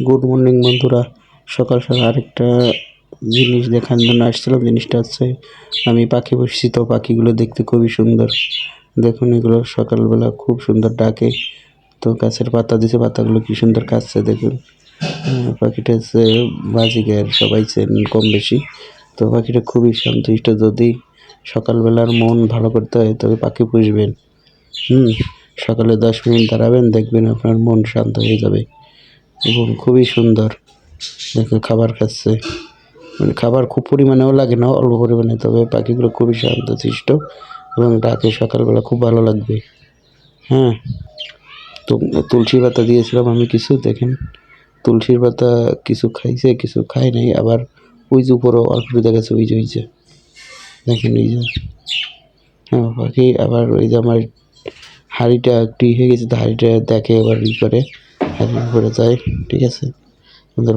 Good morning বন্ধুরা। সকাল সকাল আরেকটা জিনিস দেখার জন্য আসছিলাম। জিনিসটা হচ্ছে আমি পাখি পুষছি, তো পাখিগুলো দেখতে খুবই সুন্দর। দেখুন, এগুলো সকালবেলা খুব সুন্দর ডাকে। তো গাছের পাতা দিছে, পাতাগুলো কি সুন্দর কাটছে দেখুন। পাখিটা হচ্ছে বাজিগার, সবাই চেনেন কম বেশি। তো পাখিটা খুবই শান্তশিষ্ট। যদি সকালবেলার মন ভালো করতে হয় তবে পাখি পুষবেন। সকালে 10 মিনিট দাঁড়াবেন, দেখবেন আপনার মন শান্ত হয়ে যাবে এবং খুবই সুন্দর। দেখুন খাবার খাচ্ছে, মানে খাবার খুব পরিমাণেও লাগে না, অল্প পরিমাণে। তবে পাখিগুলো খুবই শান্তশিষ্ট এবং ডাকে সকালবেলা, খুব ভালো লাগবে। তো তুলসী পাতা দিয়েছিলাম আমি কিছু, দেখেন তুলসীর পাতা কিছু খাইছে, কিছু খায় নাই। আবার ওই যে উপরও অল্প দেখা গেছে, ওই যে দেখেন, ওই যে পাখি। আবার ওই যে আমার হাঁড়িটা একটু হয়ে গেছে, তো হাঁড়িটা দেখে আবার করে যায়। ঠিক আছে, সুন্দর।